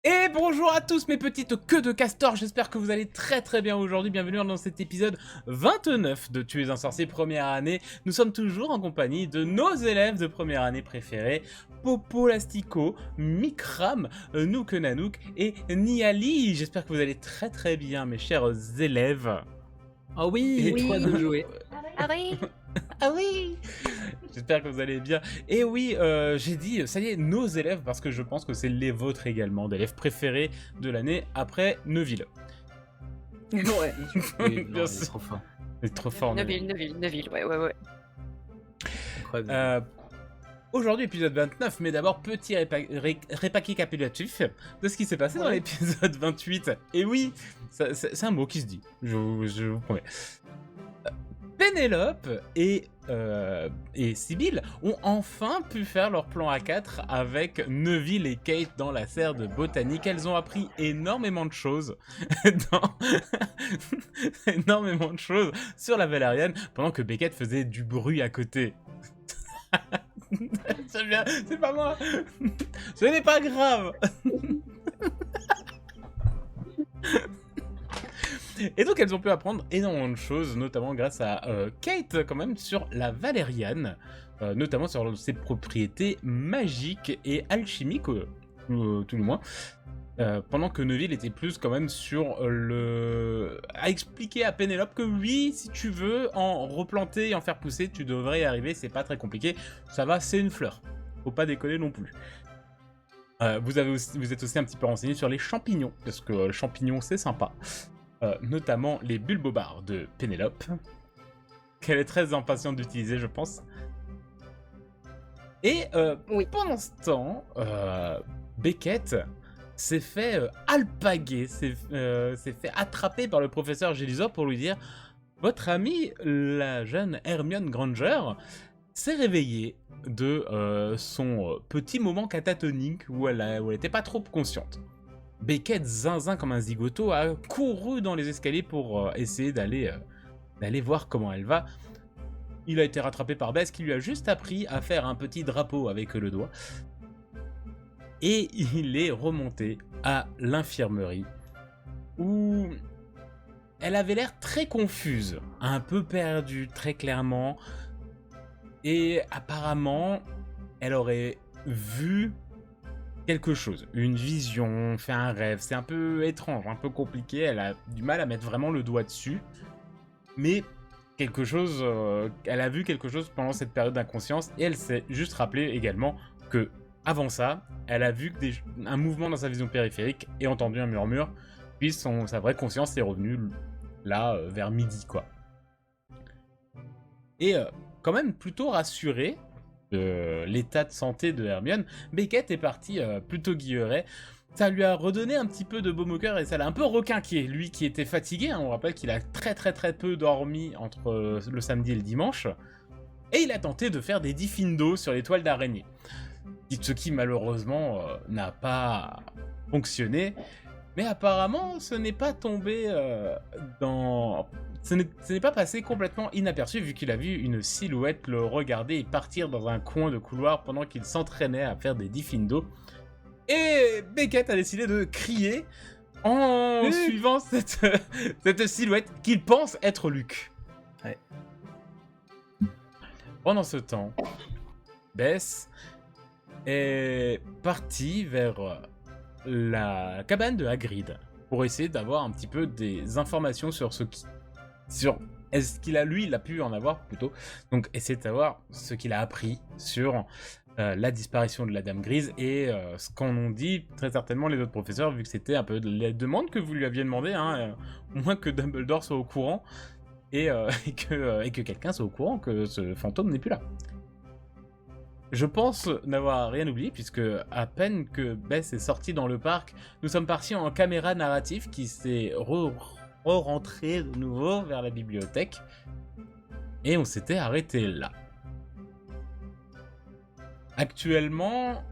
Et bonjour à tous mes petites queues de castor, j'espère que vous allez très très bien aujourd'hui, bienvenue dans cet épisode 29 de Tu es un sorcier première année. Nous sommes toujours en compagnie de nos élèves de première année préférés, Popo Lastico, Mikram, Nook Nanook et Niali. J'espère que vous allez très très bien mes chers élèves. Ah oui, Et trop hâte de Oui. jouer. Ah oui. ah oui, j'espère que vous allez bien. Et oui, j'ai dit, ça y est, nos élèves, parce que je pense que c'est les vôtres également, d'élèves préférés de l'année après Neuville. Ouais. Oui, non, Bien il est sûr. trop fort. C'est trop fort, Neuville. Neuville, ouais. Incroyable. Aujourd'hui, épisode 29, mais d'abord, petit récapitulatif de ce qui s'est passé dans Ouais. l'épisode 28. Et oui, c'est un mot qui se dit, je vous promets. Pénélope et Sibylle ont enfin pu faire leur plan A4 avec Neuville et Kate dans la serre de botanique. Elles ont appris énormément de choses énormément de choses sur la Valériane pendant que Beckett faisait du bruit à côté. C'est pas moi. Ce n'est pas grave. Et donc elles ont pu apprendre énormément de choses, notamment grâce à Kate quand même sur la Valériane, notamment sur ses propriétés magiques et alchimiques, tout le moins. Pendant que Neuville était plus quand même sur à expliquer à Pénélope que oui, si tu veux en replanter et en faire pousser, tu devrais y arriver, c'est pas très compliqué, ça va, c'est une fleur. Faut pas déconner non plus. Vous êtes aussi un petit peu renseigné sur les champignons, parce que les champignons c'est sympa. Notamment les bulbobars de Pénélope, qu'elle est très impatiente d'utiliser, je pense. Et Oui. pendant ce temps, Beckett s'est fait alpaguer, s'est fait attraper par le professeur Gélisor pour lui dire « Votre amie, la jeune Hermione Granger, s'est réveillée de son petit moment catatonique où elle était pas trop consciente. » Beckett, zinzin comme un zigoto, a couru dans les escaliers pour essayer d'aller voir comment elle va. Il a été rattrapé par Bess qui lui a juste appris à faire un petit drapeau avec le doigt. Et il est remonté à l'infirmerie où elle avait l'air très confuse, un peu perdue très clairement. Et apparemment, elle aurait vu quelque chose, une vision, fait un rêve, c'est un peu étrange, un peu compliqué, elle a du mal à mettre vraiment le doigt dessus, mais quelque chose, elle a vu quelque chose pendant cette période d'inconscience, et elle s'est juste rappelé également que, avant ça, elle a vu un mouvement dans sa vision périphérique et entendu un murmure, puis sa vraie conscience est revenue là, vers midi, quoi. Et quand même plutôt rassurée de l'état de santé de Hermione, Beckett est parti plutôt guilleret. Ça lui a redonné un petit peu de baume au cœur et ça l'a un peu requinqué. Lui qui était fatigué, on rappelle qu'il a très peu dormi entre le samedi et le dimanche. Et il a tenté de faire des diffindo sur les toiles d'araignée. Ce qui malheureusement n'a pas fonctionné. Mais apparemment, ce n'est pas tombé ce n'est pas passé complètement inaperçu vu qu'il a vu une silhouette le regarder et partir dans un coin de couloir pendant qu'il s'entraînait à faire des diffindo. Et Beckett a décidé de crier en suivant cette silhouette qu'il pense être Luc. Ouais. Pendant ce temps, Bess est partie vers la cabane de Hagrid pour essayer d'avoir un petit peu des informations sur est-ce qu'il a, lui, il a pu en avoir plutôt, donc essayer de savoir ce qu'il a appris sur la disparition de la Dame Grise et ce qu'en ont dit très certainement les autres professeurs, vu que c'était un peu les demandes que vous lui aviez demandé, hein, au moins que Dumbledore soit au courant et que quelqu'un soit au courant que ce fantôme n'est plus là. Je pense n'avoir rien oublié, puisque à peine que Bess est sortie dans le parc, nous sommes partis en caméra narrative qui s'est re-rentrée de nouveau vers la bibliothèque. Et on s'était arrêté là. Actuellement,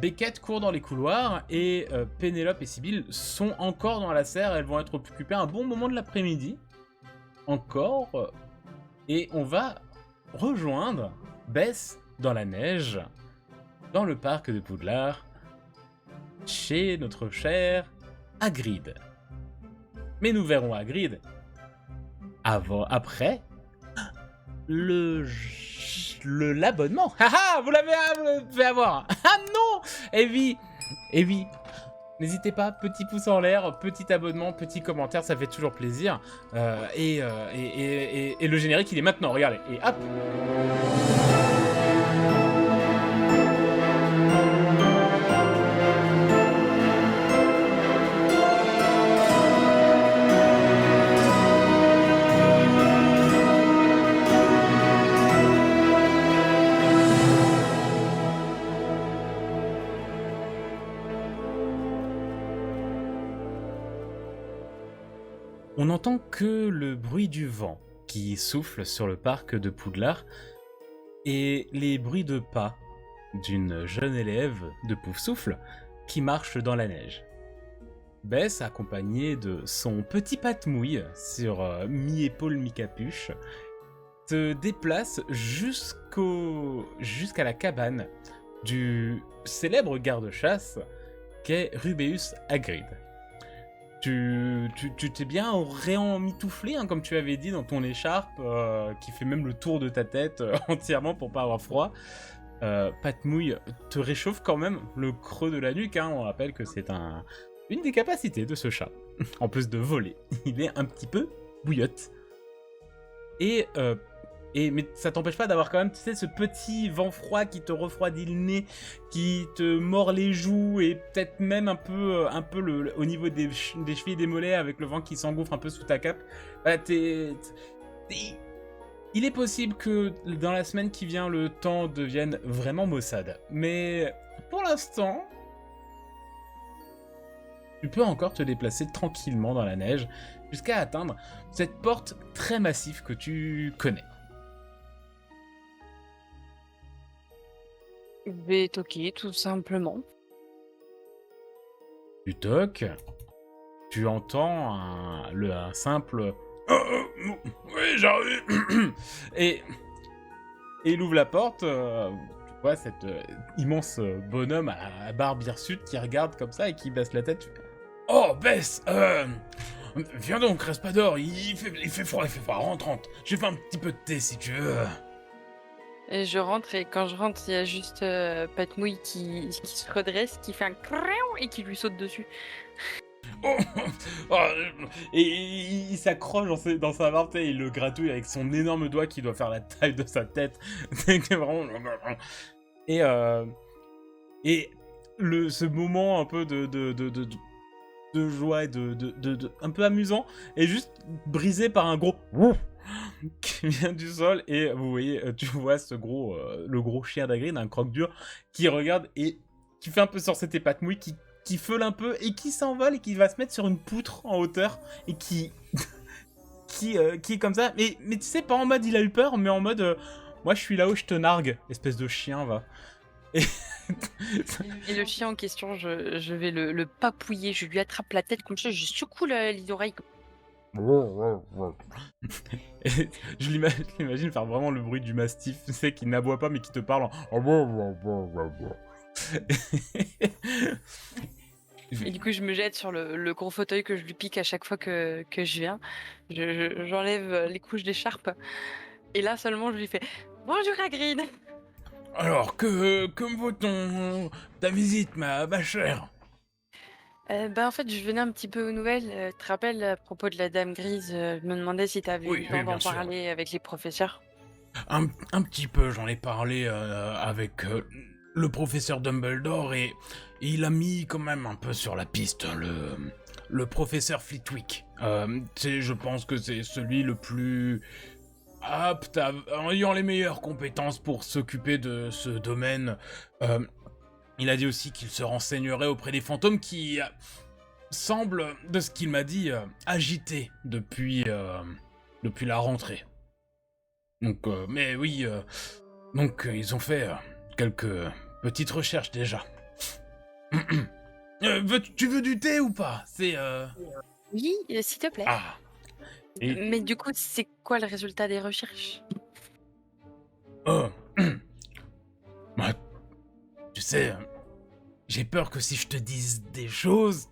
Beckett court dans les couloirs et Pénélope et Sibylle sont encore dans la serre. Elles vont être occupées un bon moment de l'après-midi. Encore. Et on va rejoindre Bess dans la neige, dans le parc de Poudlard, chez notre cher Hagrid. Mais nous verrons Hagrid après l'abonnement. Haha, vous l'avez fait avoir. Ah non. Et oui, n'hésitez pas, petit pouce en l'air, petit abonnement, petit commentaire, ça fait toujours plaisir. Et le générique, il est maintenant, regardez. Et hop. On n'entend que le bruit du vent qui souffle sur le parc de Poudlard et les bruits de pas d'une jeune élève de Poufsouffle qui marche dans la neige. Bess, accompagnée de son petit Patmouille sur mi-épaule, mi-capuche, se déplace jusqu'à la cabane du célèbre garde-chasse qu'est Rubeus Hagrid. Tu t'es bien réemmitouflé, hein, comme tu avais dit, dans ton écharpe, qui fait même le tour de ta tête entièrement pour pas avoir froid. Patmouille te réchauffe quand même le creux de la nuque, hein. On rappelle que c'est une des capacités de ce chat. En plus de voler, il est un petit peu bouillotte. Mais ça t'empêche pas d'avoir quand même, tu sais, ce petit vent froid qui te refroidit le nez, qui te mord les joues et peut-être même un peu au niveau des chevilles et des mollets avec le vent qui s'engouffre un peu sous ta cape. Bah, il est possible que dans la semaine qui vient, le temps devienne vraiment maussade. Mais pour l'instant, tu peux encore te déplacer tranquillement dans la neige jusqu'à atteindre cette porte très massive que tu connais. Je vais toquer, tout simplement. Tu toques, tu entends un simple oui, j'arrive. et il ouvre la porte, tu vois cet immense bonhomme à barbe hirsute qui regarde comme ça et qui baisse la tête. Oh, Bess, viens donc, Raspador, il fait froid, rentre. J'ai fait un petit peu de thé si tu veux. Et je rentre, et quand je rentre, il y a juste Patmouille qui se redresse, qui fait un crayon et qui lui saute dessus. Oh, oh, et il s'accroche dans sa barbe, il le gratouille avec son énorme doigt qui doit faire la taille de sa tête. C'est vraiment... Et ce moment un peu de joie et un peu amusant est juste brisé par un gros qui vient du sol, et vous voyez, tu vois le gros chien d'Hagrid, un croque-dur, qui regarde et qui fait un peu sortir tes pattes mouilles, qui feule un peu et qui s'envole et qui va se mettre sur une poutre en hauteur et qui est comme ça, mais tu sais, pas en mode il a eu peur, mais en mode moi je suis là où je te nargue, espèce de chien, va. Et le chien en question, je vais le papouiller, je lui attrape la tête comme ça, je secoue les oreilles. Et je l'imagine faire vraiment le bruit du mastif, tu sais, qui n'aboie pas mais qui te parle en... Et du coup, je me jette sur le gros fauteuil que je lui pique à chaque fois que je viens. J'enlève les couches d'écharpe. Et là seulement, je lui fais « Bonjour Hagrid !» Alors, que me vaut ta visite, ma chère? En fait, je venais un petit peu aux nouvelles. Tu te rappelles, à propos de la Dame Grise, je me demandais si t'avais eu le temps d'en parler avec les professeurs. Un petit peu, j'en ai parlé avec le professeur Dumbledore, et il a mis quand même un peu sur la piste le professeur Flitwick. Je pense que c'est celui le plus apte, en ayant les meilleures compétences pour s'occuper de ce domaine. Il a dit aussi qu'il se renseignerait auprès des fantômes qui semblent, de ce qu'il m'a dit, agités depuis la rentrée. Donc, mais oui, ils ont fait quelques petites recherches déjà. Tu veux du thé ou pas? Oui, s'il te plaît. Ah. Mais du coup, c'est quoi le résultat des recherches? Oh. Bah, tu sais, j'ai peur que si je te dise des choses,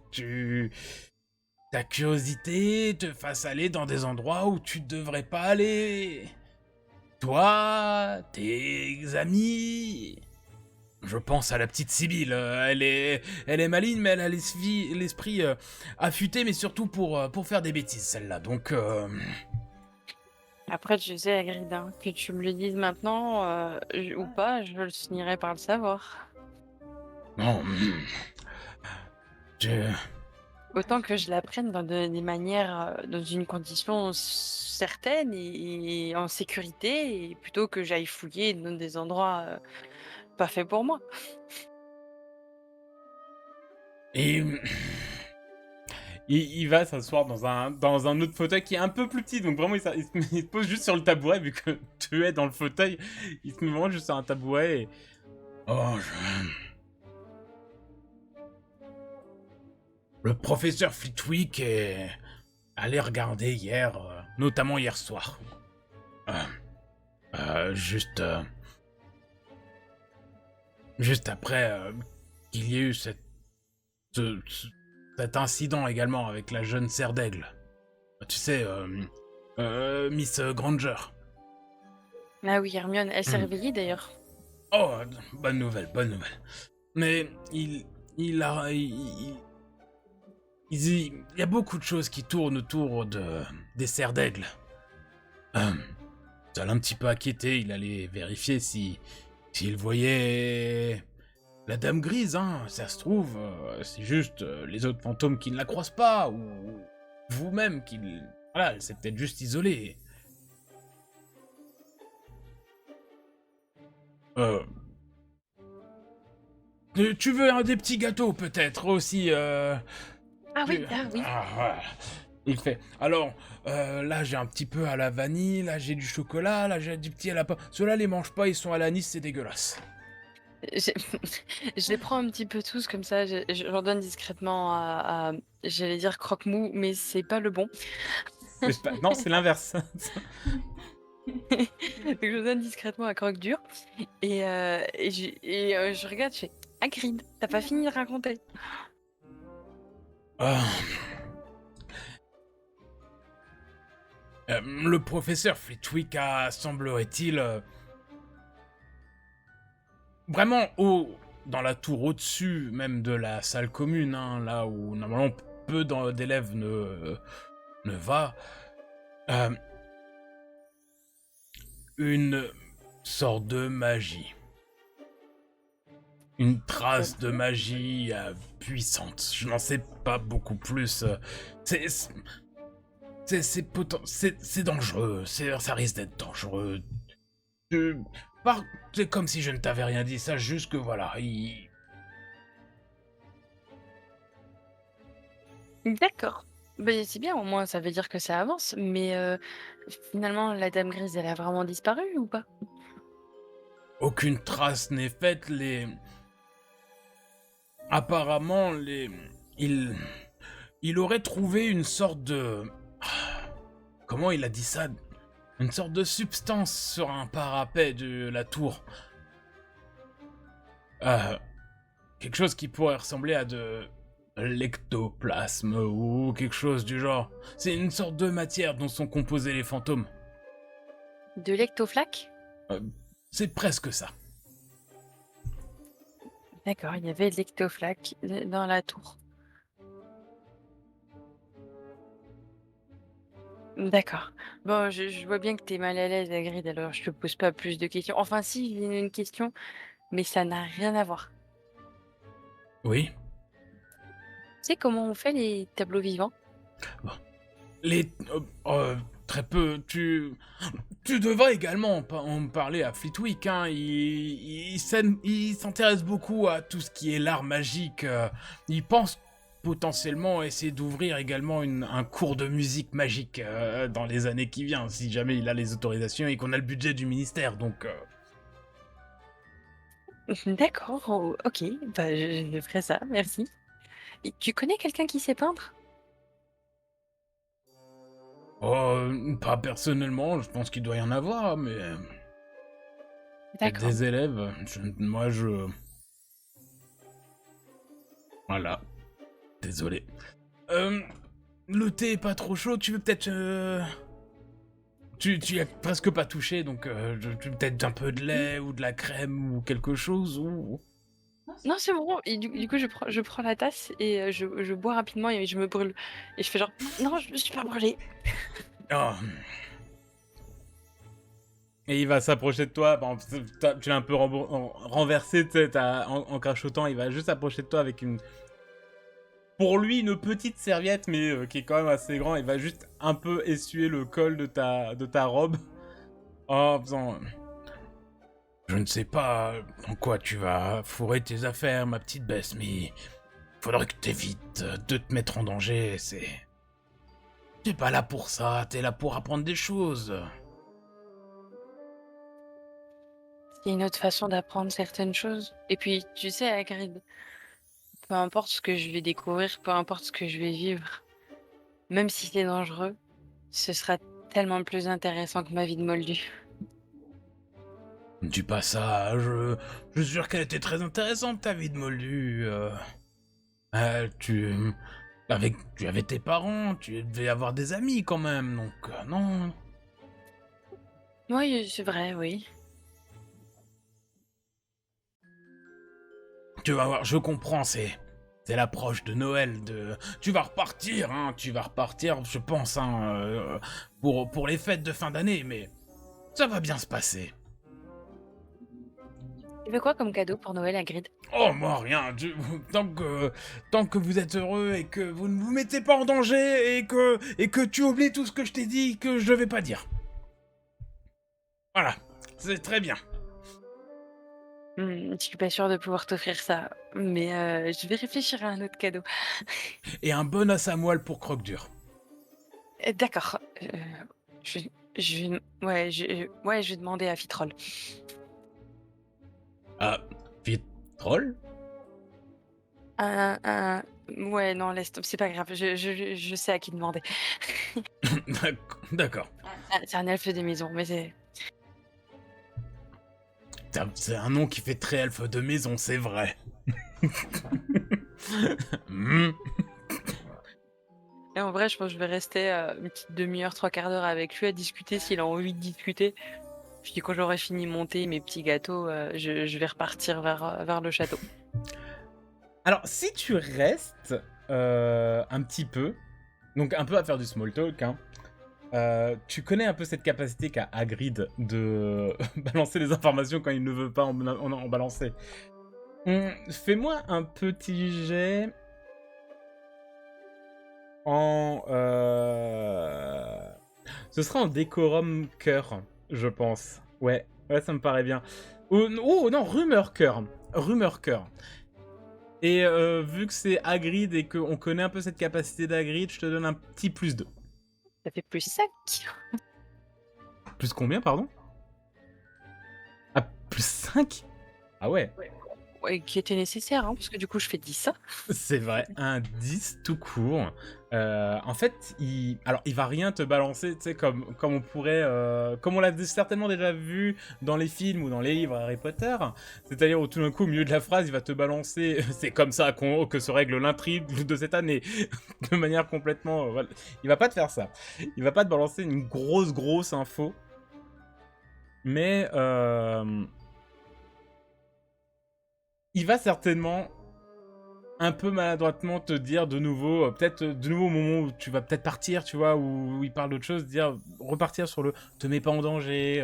ta curiosité te fasse aller dans des endroits où tu devrais pas aller. Toi, tes amis. Je pense à la petite Sibylle. Elle est maligne, mais elle a l'esprit affûté, mais surtout pour faire des bêtises, celle-là. Donc, Après, tu sais, Hagrid, hein, que tu me le dises maintenant ou pas, je finirai par le savoir. non. Je... Autant que je l'apprenne des manières, dans une condition certaine et en sécurité, et plutôt que j'aille fouiller dans des endroits pas faits pour moi. Et il va s'asseoir dans un autre fauteuil qui est un peu plus petit, donc vraiment il se pose juste sur le tabouret vu que tu es dans le fauteuil. Il se met vraiment juste sur un tabouret et... Oh, Le professeur Flitwick est allé regarder hier, notamment hier soir. Juste... juste après qu'il y ait eu ce- cet incident également avec la jeune serre d'aigle. Tu sais, Miss Granger. Ah oui, Hermione, elle s'est réveillée d'ailleurs. Oh, bonne nouvelle, bonne nouvelle. Mais il a... il y a beaucoup de choses qui tournent autour des serres d'aigle. Ça l'a un petit peu inquiété, il allait vérifier s'il voyait la dame grise, hein. Ça se trouve, c'est juste les autres fantômes qui ne la croisent pas, ou vous-même qui... Voilà, elle s'est peut-être juste isolée. Euh... Tu veux un des petits gâteaux, peut-être, aussi Ah oui, ah oui. Ah, voilà. Il fait. Alors, là j'ai un petit peu à la vanille, là j'ai du chocolat, là j'ai du petit à la pomme. Ceux-là les mange pas, ils sont à l'anis, c'est dégueulasse. Je je les prends un petit peu tous comme ça, j'en donne discrètement j'allais dire croque-mou, mais c'est pas le bon. Non, c'est l'inverse. Donc je donne discrètement à croque-dur je regarde, je fais: «Hagrid, tu pas fini de raconter?» Ah. Le professeur Flitwick a, semblerait-il, vraiment dans la tour au-dessus, même de la salle commune, hein, là où normalement peu d'élèves ne va, euh, une sorte de magie. Une trace de magie puissante. Je n'en sais pas beaucoup plus. C'est c'est dangereux. Ça risque d'être dangereux. Je- C'est comme si je ne t'avais rien dit. Ça juste que voilà. D'accord. Beh, c'est bien, au moins ça veut dire que ça avance, mais finalement la dame grise, elle a vraiment disparu ou pas? Aucune trace n'est faite. Apparemment, il il aurait trouvé une sorte de... Comment il a dit ça? Une sorte de substance sur un parapet de la tour. Euh, Quelque chose qui pourrait ressembler à de l'ectoplasme ou quelque chose du genre. C'est une sorte de matière dont sont composés les fantômes. De l'ectoflaque? Euh, c'est presque ça. D'accord, il y avait de l'ectoflaque dans la tour. D'accord. Bon, je vois bien que tu es mal à l'aise, Hagrid, alors je te pose pas plus de questions. Enfin si, j'ai une question, mais ça n'a rien à voir. Oui. Tu sais comment on fait les tableaux vivants? Bon. Les... très peu. Tu devrais également en parler à Flitwick, hein. Il s'intéresse beaucoup à tout ce qui est l'art magique. Il pense potentiellement essayer d'ouvrir également un cours de musique magique dans les années qui viennent, si jamais il a les autorisations et qu'on a le budget du ministère, donc... D'accord, oh, OK, bah, je ferai ça, merci. Et tu connais quelqu'un qui sait peindre? Pas personnellement, je pense qu'il doit y en avoir, mais... Peut-être D'accord. des élèves, moi je... Voilà, désolé. Euh, le thé est pas trop chaud, tu veux peut-être... Tu y as presque pas touché, donc peut-être un peu de Mmh. lait ou de la crème ou quelque chose ou... Non, c'est bon et du coup, je prends la tasse et je bois rapidement et je me brûle et je fais genre: «Non, je me suis pas brûlée». Ah. Et il va s'approcher de toi, bon, tu l'as un peu renversé, tu sais, en crachotant, il va juste s'approcher de toi avec une... Pour lui, une petite serviette, mais qui est quand même assez grand, il va juste un peu essuyer le col de ta robe en faisant... Je ne sais pas en quoi tu vas fourrer tes affaires, ma petite Bess, mais faudrait que t'évites de te mettre en danger, c'est... T'es pas là pour ça, t'es là pour apprendre des choses. C'est une autre façon d'apprendre certaines choses et puis, tu sais, Hagrid, peu importe ce que je vais découvrir, peu importe ce que je vais vivre, même si c'est dangereux, ce sera tellement plus intéressant que ma vie de moldu. Du passage, je suis sûr qu'elle était très intéressante ta vie de Moldu. Tu... Tu avais tes parents, tu devais avoir des amis quand même, donc non. Oui, c'est vrai, oui. Tu vas voir, je comprends, c'est l'approche de Noël, de... Tu vas repartir, hein, tu vas repartir, je pense, hein, pour les fêtes de fin d'année, mais ça va bien se passer. Tu veux quoi comme cadeau pour Noël, Hagrid? Oh, moi, rien, tant que vous êtes heureux et que vous ne vous mettez pas en danger et que tu oublies tout ce que je t'ai dit que je devais pas dire. Voilà, c'est très bien. Je suis pas sûre de pouvoir t'offrir ça, mais je vais réfléchir à un autre cadeau. Et un bon os à moelle pour croque-dur. D'accord, je je vais demander à Fitrol. Ah, vite, troll. Un ouais, non, laisse tomber, c'est pas grave, je sais à qui demander. D'accord. C'est un elfe des maisons, mais c'est C'est un nom qui fait très elfe de maison, c'est vrai. Hmm. et en vrai, je pense que je vais rester, une petite demi-heure, trois quarts d'heure avec lui à discuter s'il a envie de discuter. Puis quand j'aurai fini mon thé et mes petits gâteaux, je vais repartir vers le château. Alors, si tu restes un petit peu, donc un peu à faire du small talk, hein, tu connais un peu cette capacité qu'a Hagrid de balancer les informations quand il ne veut pas en balancer. Fais-moi un petit jet en... Ce sera en décorum cœur, je pense. Ouais, ouais, ça me paraît bien. Oh non, rumeur cœur. Rumeur cœur. Et vu que c'est Hagrid et qu'on connaît un peu cette capacité d'Hagrid, je te donne un petit plus 2. Ça fait plus 5. Plus combien, pardon? Ah, plus 5. Ah ouais. Ouais, qui était nécessaire, hein, parce que du coup, je fais 10. C'est vrai, un 10 tout court. En fait, alors, il va rien te balancer, tu sais, comme on pourrait... comme on l'a certainement déjà vu dans les films ou dans les livres Harry Potter. C'est-à-dire où tout d'un coup, au milieu de la phrase, il va te balancer... C'est comme ça que se règle l'intrigue de cette année. De manière complètement... voilà. Il va pas te faire ça. Il va pas te balancer une grosse info. Mais... il va certainement un peu maladroitement te dire de nouveau, peut-être de nouveau au moment où tu vas peut-être partir, tu vois, où il parle d'autre chose, dire, repartir sur le te mets pas en danger,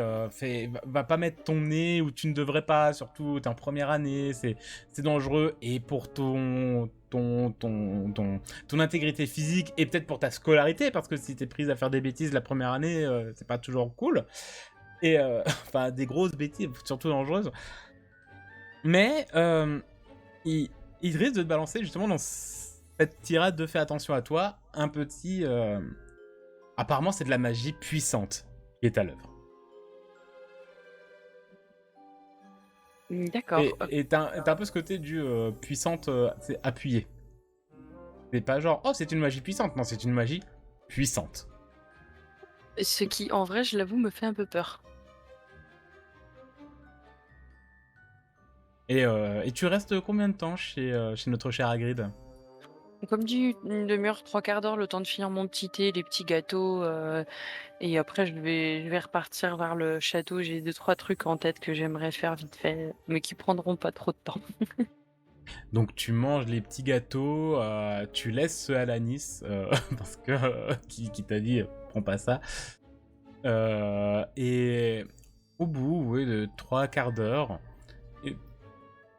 va pas mettre ton nez où tu ne devrais pas, surtout t'es en première année, c'est dangereux, et pour ton intégrité physique, et peut-être pour ta scolarité, parce que si t'es prise à faire des bêtises la première année, c'est pas toujours cool, et enfin des grosses bêtises, surtout dangereuses, mais il risque de te balancer justement dans cette tirade de fais attention à toi, un petit... Apparemment, c'est de la magie puissante qui est à l'œuvre. D'accord. Et t'as un peu ce côté du puissante, c'est appuyé. C'est pas genre, oh, c'est une magie puissante. Non, c'est une magie puissante. Ce qui, en vrai, je l'avoue, me fait un peu peur. Et tu restes combien de temps chez notre cher Hagrid? Comme dit, une demi-heure, trois quarts d'heure, le temps de finir mon petit thé, les petits gâteaux, et après je vais repartir vers le château. J'ai deux trois trucs en tête que j'aimerais faire vite fait, mais qui prendront pas trop de temps. Donc tu manges les petits gâteaux, tu laisses ceux à l'anis, parce que qui t'a dit prends pas ça. Et au bout, oui, de trois quarts d'heure, et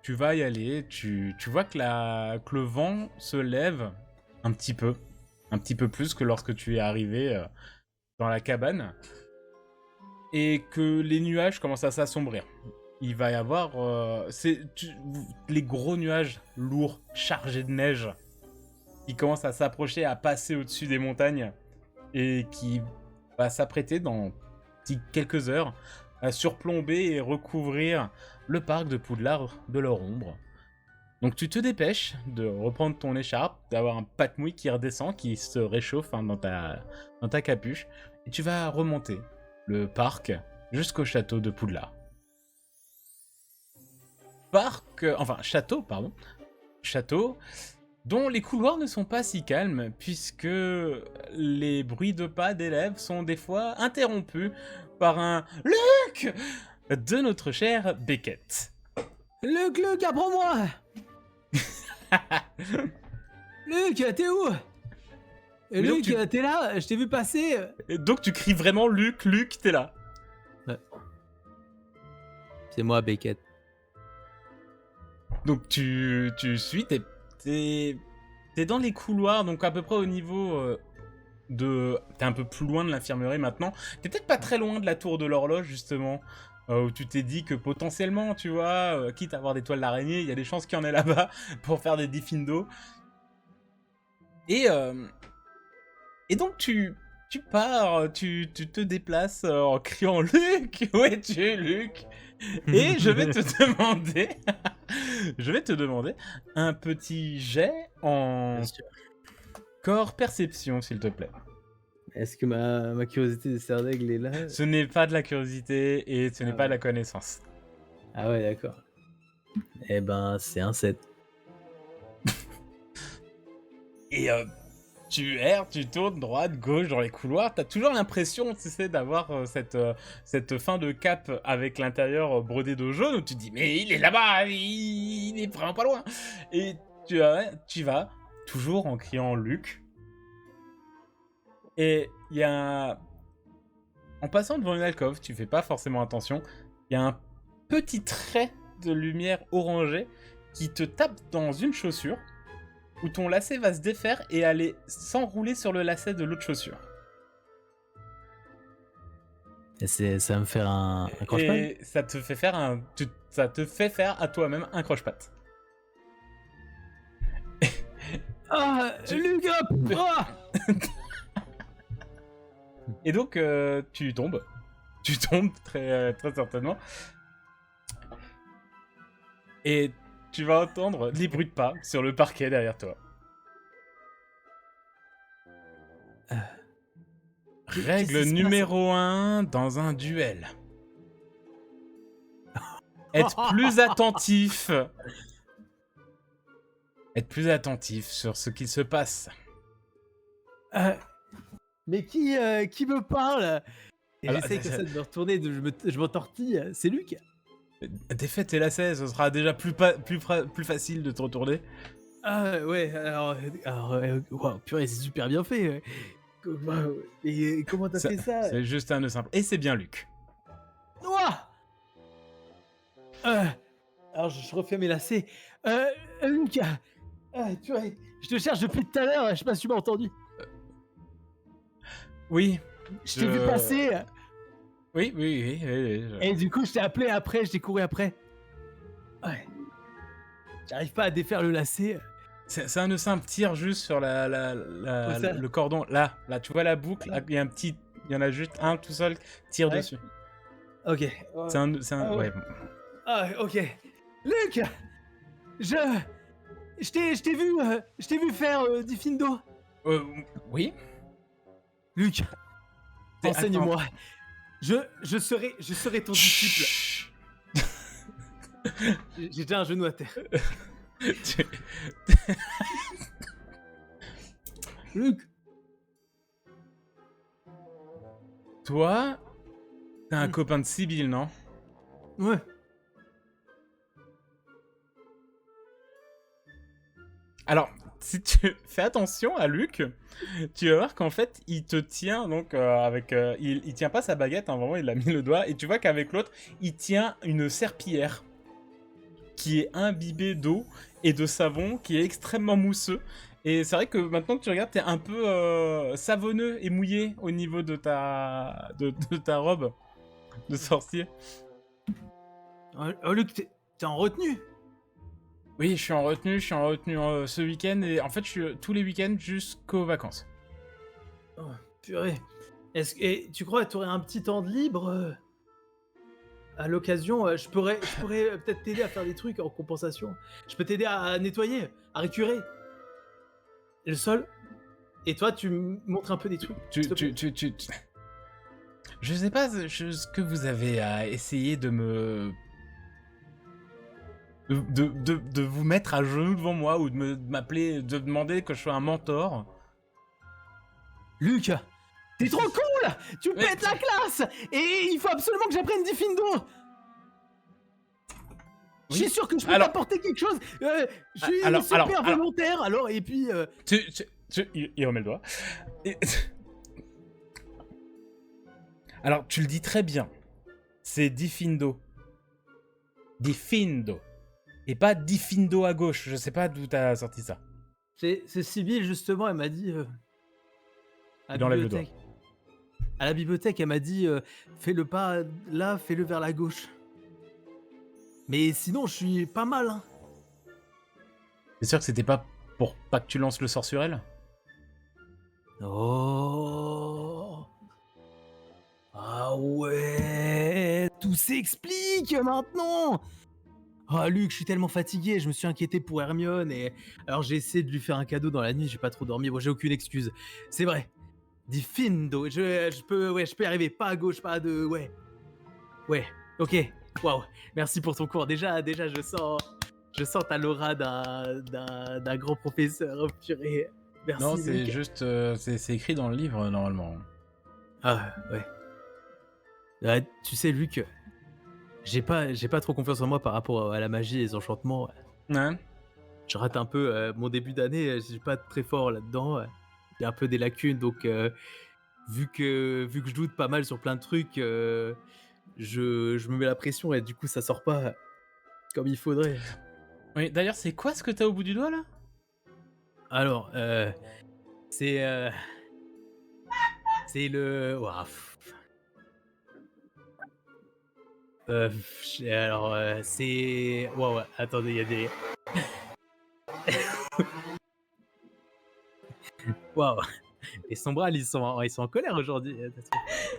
tu vas y aller. Tu vois que le vent se lève un petit peu plus que lorsque tu es arrivé dans la cabane, et que les nuages commencent à s'assombrir. Il va y avoir les gros nuages lourds, chargés de neige, qui commencent à s'approcher, à passer au-dessus des montagnes, et qui va s'apprêter dans quelques heures à surplomber et recouvrir le parc de Poudlard de leur ombre. Donc tu te dépêches de reprendre ton écharpe, d'avoir un patte-mouille qui redescend, qui se réchauffe dans ta capuche, et tu vas remonter le parc jusqu'au château de Poudlard. Château, pardon. Château dont les couloirs ne sont pas si calmes, puisque les bruits de pas d'élèves sont des fois interrompus par un « Luc !» de notre cher Beckett. Luc, apprends-moi. Luc, t'es où? Luc, t'es là? Je t'ai vu passer. Et donc tu cries vraiment « Luc, t'es là !» Ouais. C'est moi, Beckett. Donc tu suis, t'es dans les couloirs, donc à peu près au niveau t'es un peu plus loin de l'infirmerie maintenant. T'es peut-être pas très loin de la tour de l'horloge, justement, où tu t'es dit que potentiellement, tu vois, quitte à avoir des toiles d'araignée, il y a des chances qu'il y en ait là-bas pour faire des diffindos. Et donc tu pars, tu te déplaces en criant « Luc, où es-tu, Luc ?» Et je vais te demander un petit jet en corps perception, s'il te plaît. Est-ce que ma curiosité de serre d'aigle est là? Ce n'est pas de la curiosité et ce n'est pas de la connaissance. Ah ouais, d'accord. Eh ben, c'est un 7. Et tu erres, tu tournes droite, gauche dans les couloirs, t'as toujours l'impression, tu sais, d'avoir cette fin de cap avec l'intérieur brodé de jaune, où tu te dis, mais il est là-bas, il est vraiment pas loin. Et tu vas, toujours en criant Luc. Et il y a... En passant devant une alcôve, tu fais pas forcément attention, il y a un petit trait de lumière orangée qui te tape dans une chaussure, où ton lacet va se défaire et aller s'enrouler sur le lacet de l'autre chaussure. Et ça va me faire un croche-patte? Et ça te fait faire à toi-même un croche-patte. Ah, Luc, hop! Ah. Et donc, tu tombes. Tu tombes très, très certainement. Et tu vas entendre des bruits de pas sur le parquet derrière toi. Règle numéro 1 dans un duel. Être plus attentif. Être plus attentif sur ce qui se passe. Mais qui me parle? Et Alors, j'essaye comme ça de me retourner, je m'entortille. C'est Luc? Défais tes lacets, ce sera déjà plus facile de te retourner. Ah ouais, alors wow, purée, c'est super bien fait. Wow. Et comment t'as fait ça? C'est juste un nœud simple. Et c'est bien Luc. Ouah. Alors je refais mes lacets. Luc, purée, je te cherche depuis tout à l'heure, je sais pas si tu m'as entendu. Oui. Je t'ai vu passer. Oui. Et du coup, je t'ai appelé après, je t'ai couru après. Ouais. J'arrive pas à défaire le lacet. C'est un nœud simple, tire juste sur le cordon. Là, tu vois la boucle, il y en a juste un tout seul, tire dessus. Ok. C'est un ouais. Ah, ok. Luc, je t'ai vu faire Diffindo. Oui. Luc, enseigne-moi. Je serai ton disciple. J'étais un genou à terre. Tu- Luc. Toi, t'es un Hmm. copain de Sibyl, non? Ouais. Alors, si tu fais attention à Luc, tu vas voir qu'en fait, il te tient donc avec. Il tient pas sa baguette, hein, vraiment, il a mis le doigt, et tu vois qu'avec l'autre, il tient une serpillière qui est imbibée d'eau et de savon, qui est extrêmement mousseux. Et c'est vrai que maintenant que tu regardes, t'es un peu savonneux et mouillé au niveau de de ta robe de sorcier. Oh, Luc, t'es en retenue? Oui, je suis en retenue ce week-end, et en fait, je suis tous les week-ends jusqu'aux vacances. Oh, purée. Et tu crois que tu aurais un petit temps de libre à l'occasion? Je pourrais peut-être t'aider à faire des trucs en compensation. Je peux t'aider à nettoyer, à récurer le sol. Et toi, tu me montres un peu des trucs, s'il te plaît. Je sais pas ce que vous avez à essayer de me... De vous mettre à genoux devant moi, ou de m'appeler, de demander que je sois un mentor. Luc, t'es trop con là! Tu me Mais- pètes la classe! Et il faut absolument que j'apprenne Diffindo! Je suis Oui. sûr que je peux Alors- t'apporter quelque chose! Je suis Alors- super volontaire, alors, et puis... Il remet le doigt. Et- Alors, tu le dis très bien. C'est Diffindo. Diffindo. Et pas Diffindo à gauche. Je sais pas d'où t'as sorti ça. c'est Sibyl, justement, elle m'a dit... à Il la enlève le bibliothèque. À la bibliothèque, elle m'a dit fais le pas là, fais-le vers la gauche. Mais sinon, je suis pas mal, hein. C'est sûr que c'était pas pour pas que tu lances le sorcerel? Oh. Ah ouais, tout s'explique maintenant. Ah Luc, je suis tellement fatigué, je me suis inquiété pour Hermione et alors j'ai essayé de lui faire un cadeau dans la nuit, j'ai pas trop dormi, bon j'ai aucune excuse. C'est vrai. Diffindo, je peux y arriver, pas à gauche, pas de ouais. OK. Waouh. Merci pour ton cours. Déjà je sens ta l'aura d'un grand professeur, oh, purée. Merci Non, c'est Luc. juste... c'est écrit dans le livre, normalement. Ah ouais. Tu sais Luc, j'ai pas trop confiance en moi par rapport à la magie et les enchantements. Ouais. Je rate un peu mon début d'année, je suis pas très fort là-dedans. Il y a un peu des lacunes, donc vu que je doute pas mal sur plein de trucs, je me mets la pression et du coup ça sort pas comme il faudrait. Oui, d'ailleurs, c'est quoi ce que t'as au bout du doigt, là? Alors, c'est c'est le... Ouah, alors, c'est... Waouh, attendez, il y a des... Waouh. Les sombrales, ils sont en colère aujourd'hui.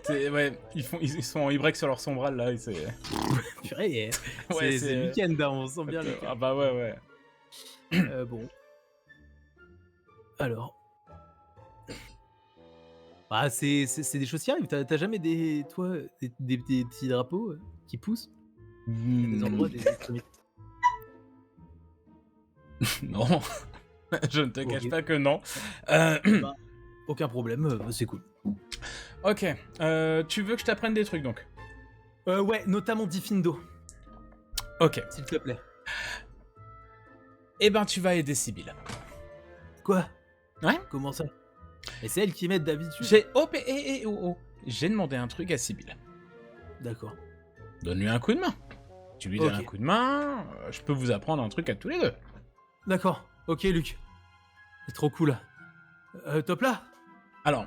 Ouais, ils break sur leur sombral, là, et c'est... Purée, Ouais, c'est le week-end, hein, on sent bien le Ah bah ouais. bon. Alors. Bah, c'est des choses qui arrivent. T'as jamais toi, des petits drapeaux qui poussent? Il y a des endroits, des extrémités. Non, je ne te cache Ok. pas que non. Bah, aucun problème, c'est cool. Ok, tu veux que je t'apprenne des trucs, donc? Ouais, notamment Diffindo, Ok. s'il te plaît. Eh ben, tu vas aider Sibyl. Quoi? Ouais? Comment ça? Mais c'est elle qui m'aide d'habitude. J'ai demandé un truc à Sibyl. D'accord. Donne-lui un coup de main. Tu lui donnes Ok. un coup de main, je peux vous apprendre un truc à tous les deux. D'accord. Ok, Luc. C'est trop cool. Top là? Alors,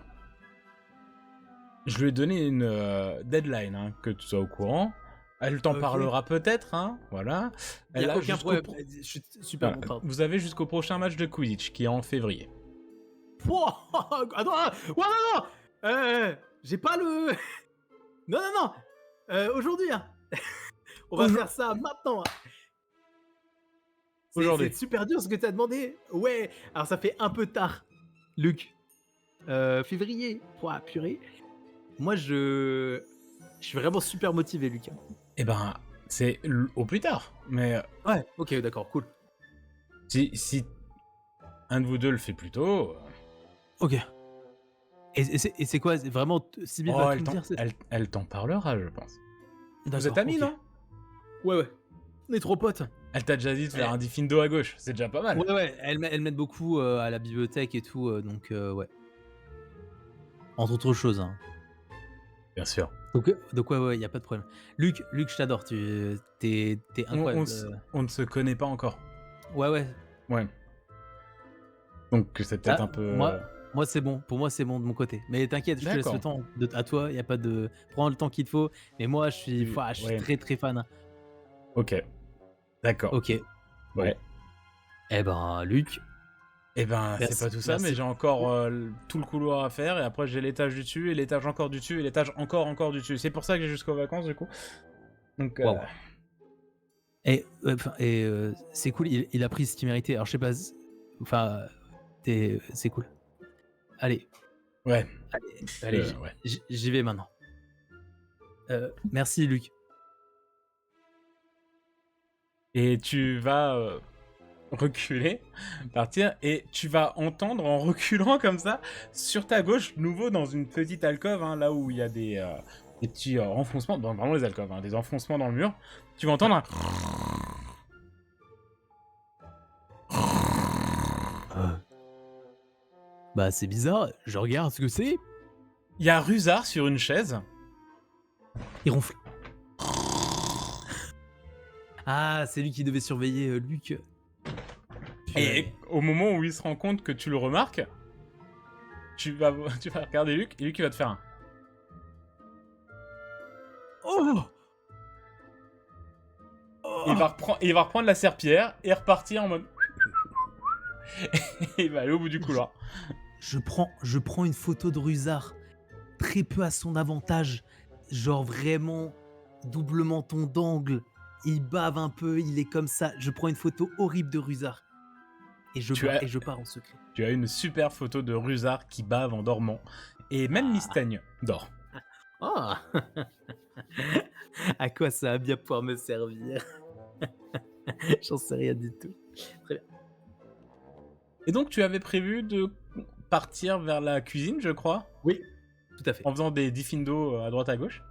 je lui ai donné une deadline, hein, que tu sois au courant. Elle t'en Ok. parlera peut-être, hein, voilà. Il y Elle a a aucun jusqu'au problème. Je suis super Voilà. bon, pardon. Vous avez jusqu'au prochain match de Quidditch, qui est en février. Attends, ouais, non, j'ai pas le... Non, aujourd'hui, hein. On va faire ça maintenant. Aujourd'hui. C'est super dur ce que t'as demandé. Ouais, alors ça fait un peu tard, Luc. Février. Ouah, purée. Moi, je suis vraiment super motivé, Luc. Eh ben, C'est au plus tard. Mais Ouais, ok, d'accord, cool. si un de vous deux le fait plus tôt... Ok. Et c'est quoi vraiment, Sybille va tout me dire? elle t'en parlera, je pense. Vous D'accord, êtes amis, ok. non? Ouais. On est trop potes. Elle t'a déjà dit de faire un diffindo à gauche, c'est déjà pas mal. Ouais, elle m'aide beaucoup à la bibliothèque et tout, donc ouais. Entre autres choses, hein. Bien sûr. Donc ouais, y a pas de problème. Luc, je t'adore, t'es incroyable. On ne se connaît pas encore. Ouais. Ouais. Donc c'est peut-être un peu... Moi c'est bon, pour moi c'est bon de mon côté. Mais t'inquiète, je te laisse le temps à toi, y a pas de... Prends le temps qu'il te faut. Mais moi je suis Ouais. très très fan. Ok. D'accord. Ok. Ouais. Eh ben Luc, Eh ben, c'est Merci, pas tout ça, mais merci. j'ai encore tout le couloir à faire, et après j'ai l'étage du dessus, et l'étage encore du dessus, et l'étage encore du dessus. C'est pour ça que j'ai jusqu'aux vacances, du coup. Donc, Waouh. Et c'est cool, il a pris ce qu'il méritait. Alors je sais pas, enfin, c'est cool. Allez, ouais. allez, Ouais. j'y vais maintenant. Merci Luc. Et tu vas reculer, partir, et tu vas entendre en reculant comme ça, sur ta gauche, nouveau dans une petite alcôve, hein, là où il y a des petits renfoncements, dans vraiment les alcôves, hein, des enfoncements dans le mur, tu vas entendre un... Bah c'est bizarre, je regarde ce que c'est. Il y a Rusard sur une chaise. Il ronfle. Ah, c'est lui qui devait surveiller Luc. Et au moment où il se rend compte que tu le remarques, tu vas regarder Luc, et Luc il va te faire un... Oh, Il va reprendre la serpillière et repartir en mode... et il va aller au bout du couloir. Je prends une photo de Rusard, très peu à son avantage, genre vraiment double menton d'angle, il bave un peu, il est comme ça. Je prends une photo horrible de Rusard et je pars en secret. Tu as une super photo de Rusard qui bave en dormant. Et même Mistaigne dort. Ah. À quoi ça va bien pouvoir me servir? J'en sais rien du tout. Très bien. Et donc tu avais prévu de partir vers la cuisine, je crois, Oui, tout à fait. en faisant des diffindo à droite à gauche.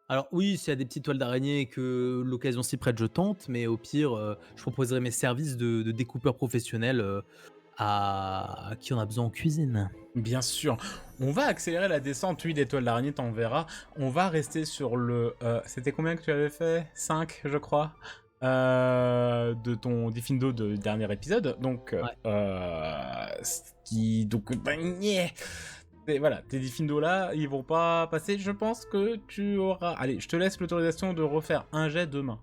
Alors oui, s'il y a des petites toiles d'araignée et que l'occasion s'y prête, je tente, mais au pire, je proposerai mes services de découpeur professionnel à qui en a besoin en cuisine. Bien sûr. On va accélérer la descente, oui, d'étoiles d'araignée, t'en verras. On va rester sur le... c'était combien que tu avais fait 5, je crois, de ton diffindo de dernier épisode. Donc, et voilà, tes diffindos là, ils vont pas passer. Je pense que tu auras... Allez, je te laisse l'autorisation de refaire un jet demain.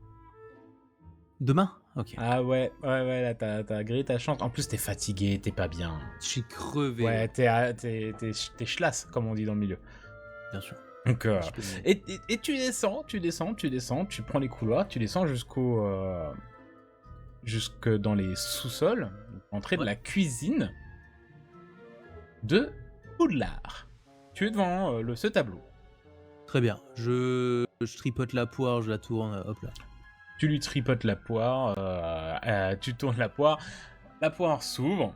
Demain? Ok. Ah ouais, là, t'as grillé ta chance. En plus, t'es fatigué, t'es pas bien. Je suis crevé. Ouais, t'es chlasse, comme on dit dans le milieu. Bien sûr. Donc, et tu descends, tu prends les couloirs, tu descends jusque dans les sous-sols, entrée de la cuisine de Poudlard. Tu es devant ce tableau. Très bien. Je tripote la poire, je la tourne, hop là. Tu lui tripotes la poire, tu tournes la poire s'ouvre,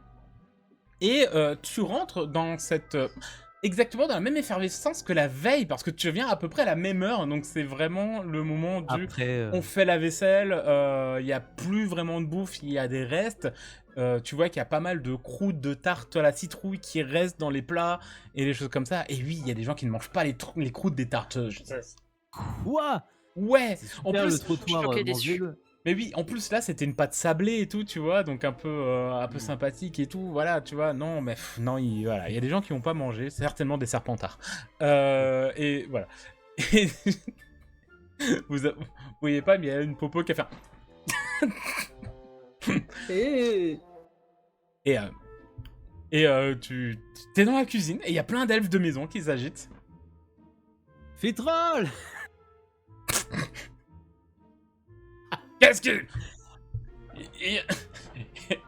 et tu rentres dans cette... exactement dans la même effervescence que la veille, parce que tu viens à peu près à la même heure, donc c'est vraiment le moment du... Après, On fait la vaisselle, il n'y a plus vraiment de bouffe, il y a des restes. Tu vois qu'il y a pas mal de croûtes de tarte à la citrouille qui restent dans les plats, et des choses comme ça. Et oui, il y a des gens qui ne mangent pas les croûtes des tartes. quoi? Ouais, en Super, plus, le trottoir choquée, mangez-le. mais oui, en plus là c'était une pâte sablée et tout, tu vois, donc un peu sympathique et tout, voilà, tu vois. Non, mais non, voilà, il y a des gens qui n'ont pas mangé, certainement des serpentards. Et voilà. Et vous voyez pas, mais il y a une popo qui a fait. Et tu t'es dans la cuisine et il y a plein d'elfes de maison qui s'agitent. Fétrole! Qu'est-ce que...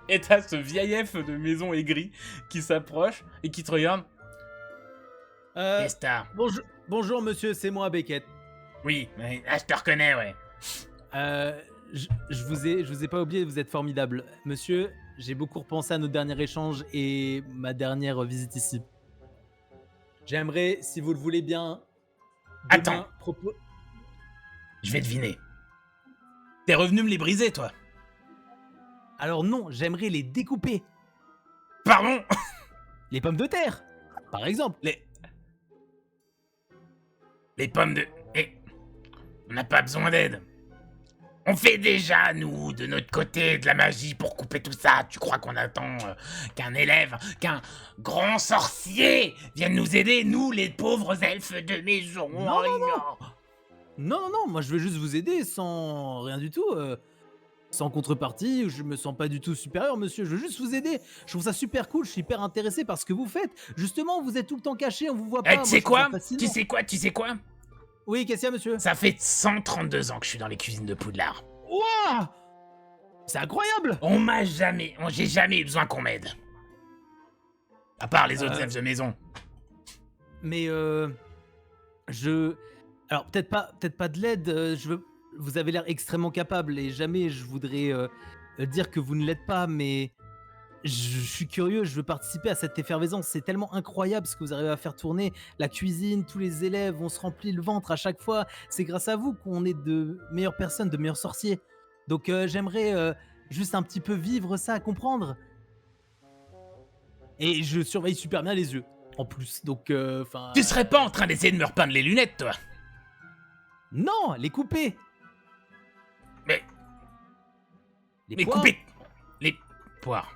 Et t'as ce vieil elfe de maison aigri qui s'approche et qui te regarde. Bonjour monsieur, c'est moi Beckett. Oui, mais là je te reconnais, ouais. Je vous ai pas oublié, vous êtes formidable. Monsieur, j'ai beaucoup repensé à notre dernier échange et ma dernière visite ici. J'aimerais, si vous le voulez bien, Attends. propos... Je vais deviner. T'es revenu me les briser, toi. Alors non, j'aimerais les découper. Pardon. Les pommes de terre, par exemple. Les pommes de... Eh, on n'a pas besoin d'aide. On fait déjà, nous, de notre côté, de la magie pour couper tout ça. Tu crois qu'on attend qu'un élève, qu'un grand sorcier vienne nous aider, nous, les pauvres elfes de maison? Non, non, moi je veux juste vous aider sans rien du tout. Sans contrepartie, je me sens pas du tout supérieur, monsieur. Je veux juste vous aider. Je trouve ça super cool, je suis hyper intéressé par ce que vous faites. Justement, vous êtes tout le temps caché, on vous voit pas. Eh, Moi, tu je sais trouve ça quoi? fascinant. Tu sais quoi? Oui, qu'est-ce qu'il y a, monsieur? Ça fait 132 ans que je suis dans les cuisines de Poudlard. Wouah! C'est incroyable! J'ai jamais eu besoin qu'on m'aide. À part les autres elfes de maison. Mais alors peut-être pas de l'aide. Vous avez l'air extrêmement capable et jamais je voudrais dire que vous ne l'êtes pas, mais je suis curieux. Je veux participer à cette effervescence. C'est tellement incroyable ce que vous arrivez à faire tourner. La cuisine, tous les élèves, on se remplit le ventre à chaque fois. C'est grâce à vous qu'on est de meilleures personnes, de meilleurs sorciers. Donc j'aimerais juste un petit peu vivre ça, comprendre. Et je surveille super bien les yeux, en plus. Donc, enfin. Tu serais pas en train d'essayer de me repeindre les lunettes, toi? Non, les couper. Mais Les Mais poires, couper les poires.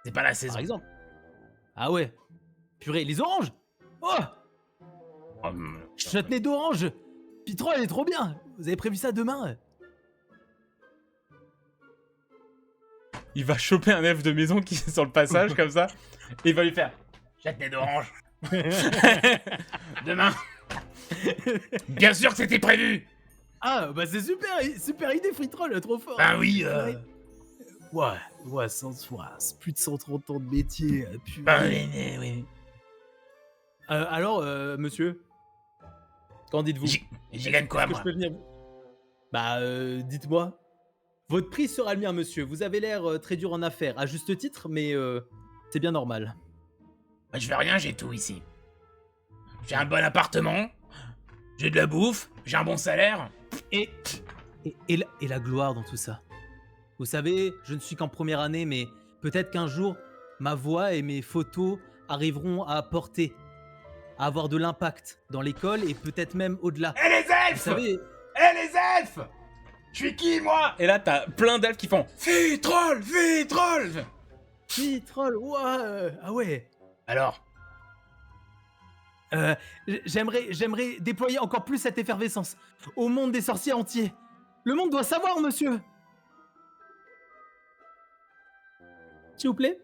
C'est pas la saison. par exemple. Ah ouais. Purée, les oranges. Oh, Oh, chutney d'orange. Pitron, elle est trop bien. Vous avez prévu ça demain? Il va choper un elfe de maison qui est sur le passage comme ça, et il va lui faire châtenay d'orange. Demain. Bien sûr que c'était prévu. Ah, bah c'est super idée, Fritroll, trop fort. Ben oui. Ouais, c'est plus de 130 ans de métier. Purée. Ben oui. Alors, monsieur, qu'en dites-vous? J'y gagne quoi, Est-ce que moi? je peux venir? Bah, dites-moi. Votre prix sera le mien, monsieur. Vous avez l'air très dur en affaires, à juste titre, mais c'est bien normal. Moi, je veux rien, j'ai tout ici. J'ai un bon appartement, j'ai de la bouffe, j'ai un bon salaire. Et la gloire dans tout ça. Vous savez, je ne suis qu'en première année, mais peut-être qu'un jour, ma voix et mes photos arriveront à porter, à avoir de l'impact dans l'école et peut-être même au-delà. Eh les Vous elfes! savez, Eh les elfes! Je suis qui, moi? Et là, t'as plein d'elfes qui font Vitroll! oui, troll, ouah, ah ouais. Alors, J'aimerais déployer encore plus cette effervescence au monde des sorciers entiers. Le monde doit savoir, monsieur. S'il vous plaît.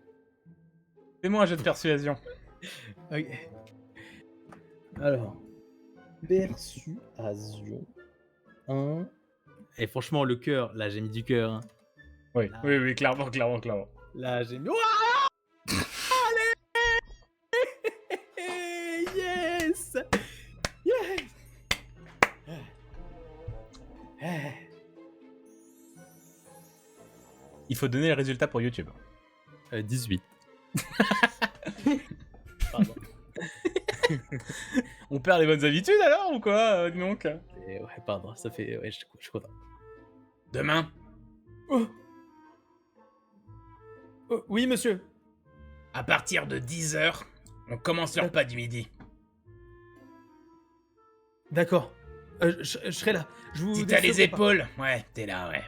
fais-moi un jet de persuasion. Ok. Alors, persuasion 1. Et franchement, le cœur, là j'ai mis du cœur. Hein. Oui, clairement. Là j'ai mis. Ouah allez yes yes. Il faut donner les résultats pour YouTube. 18. Pardon. On perd les bonnes habitudes alors ou quoi, donc? Ouais, pardon, ça fait. Ouais, je suis content. Demain, Oh. Oh, oui, monsieur. à partir de 10h, on commence le repas du midi. D'accord. Je serai là. Je vous Si t'as les décevrai pas. épaules, ouais, t'es là, ouais.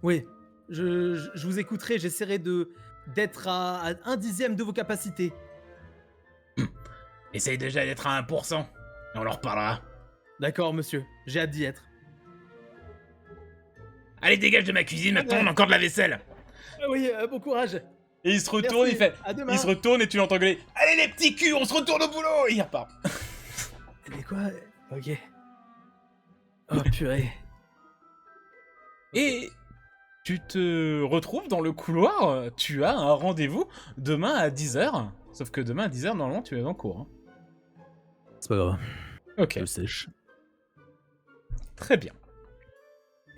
Oui, je vous écouterai. J'essaierai d'être à 1/10 de vos capacités. Essaye déjà d'être à 1%, et on en reparlera. D'accord, monsieur. J'ai hâte d'y être. Allez, dégage de ma cuisine, maintenant on a encore de la vaisselle. Oui, bon courage. Et il se retourne, Merci, à demain. il se retourne et tu l'entends gueuler. Allez les petits culs, on se retourne au boulot. Et il repart. Mais quoi? Ok. Oh purée. Et tu te retrouves dans le couloir, tu as un rendez-vous demain à 10h. Sauf que demain à 10h, normalement, tu es en cours. Hein. C'est pas grave. Ok, Je sèche. très bien.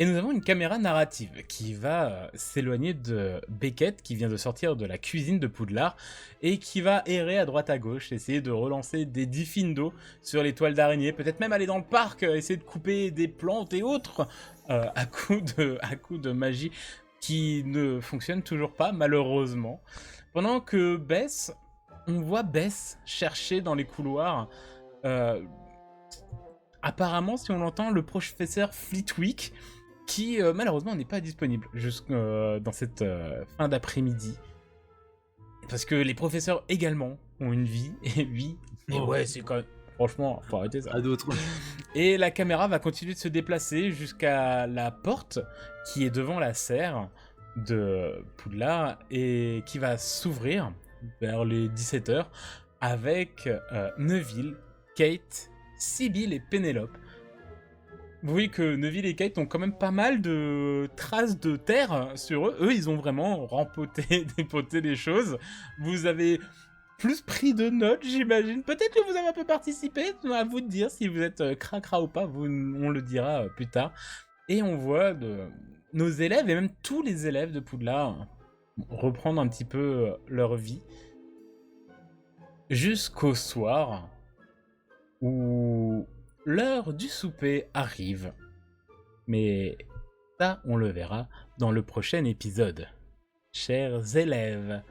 Et nous avons une caméra narrative qui va s'éloigner de Beckett, qui vient de sortir de la cuisine de Poudlard, et qui va errer à droite à gauche, essayer de relancer des diffindo sur les toiles d'araignée, peut-être même aller dans le parc, essayer de couper des plantes et autres à coups de magie qui ne fonctionne toujours pas, malheureusement. Pendant que Bess, on voit Bess chercher dans les couloirs, apparemment, si on l'entend, le professeur Flitwick, qui malheureusement n'est pas disponible dans cette fin d'après-midi. Parce que les professeurs également ont une vie, et ouais, c'est quand même... Franchement, faut arrêter ça. À d'autres. Et la caméra va continuer de se déplacer jusqu'à la porte qui est devant la serre de Poudlard et qui va s'ouvrir vers les 17h avec Neville, Kate, Sybil et Pénélope. Vous voyez que Neville et Kate ont quand même pas mal de traces de terre sur eux. Eux, ils ont vraiment dépoté des choses. Vous avez plus pris de notes, j'imagine. Peut-être que vous avez un peu participé. À vous de dire si vous êtes cracra ou pas. On le dira plus tard. Et on voit nos élèves, et même tous les élèves de Poudlard, reprendre un petit peu leur vie. Jusqu'au soir où l'heure du souper arrive. Mais ça, on le verra dans le prochain épisode. Chers élèves.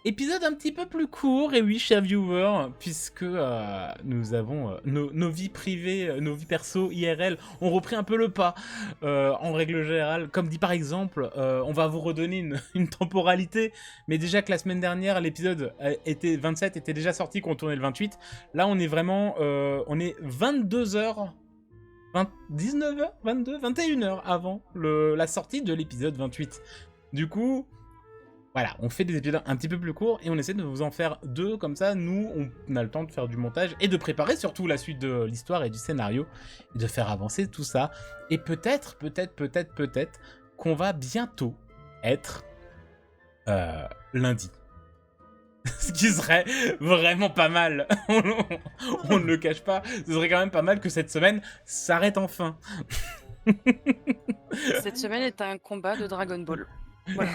Épisode un petit peu plus court, et oui, chers viewers, puisque nous avons nos vies privées, nos vies perso IRL ont repris un peu le pas, en règle générale. Comme dit par exemple, on va vous redonner une temporalité, mais déjà que la semaine dernière, l'épisode 27 était déjà sorti, qu'on tournait le 28. Là, on est vraiment, on est 22h, 19h, 22, 21h avant la sortie de l'épisode 28. Du coup... Voilà, on fait des épisodes un petit peu plus courts et on essaie de vous en faire 2, comme ça, nous, on a le temps de faire du montage et de préparer surtout la suite de l'histoire et du scénario, et de faire avancer tout ça. Et peut-être qu'on va bientôt être lundi. Ce qui serait vraiment pas mal. On ne le cache pas, ce serait quand même pas mal que cette semaine s'arrête enfin. Cette semaine est un combat de Dragon Ball. Voilà.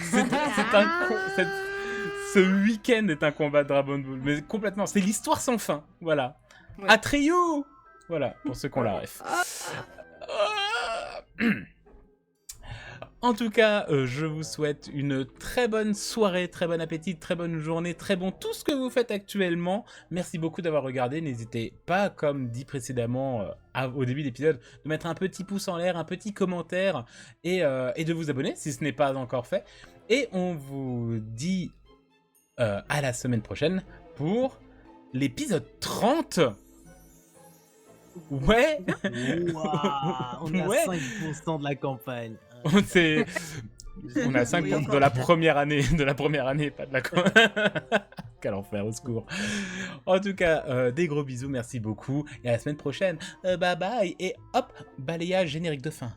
Ce week-end est un combat de Dragon Ball, mais complètement, c'est l'histoire sans fin, voilà. Ouais. Atreyu, voilà, pour ceux qui ont la ref. En tout cas, je vous souhaite une très bonne soirée, très bon appétit, très bonne journée, très bon tout ce que vous faites actuellement. Merci beaucoup d'avoir regardé. N'hésitez pas, comme dit précédemment au début de l'épisode, de mettre un petit pouce en l'air, un petit commentaire et de vous abonner si ce n'est pas encore fait. Et on vous dit à la semaine prochaine pour l'épisode 30. Ouais. Ouah, on est à 5% de la campagne. On a 5% de la première année, pas de la... Quel enfer, au secours. En tout cas, des gros bisous, merci beaucoup, et à la semaine prochaine. Bye bye, et hop, balayage générique de fin.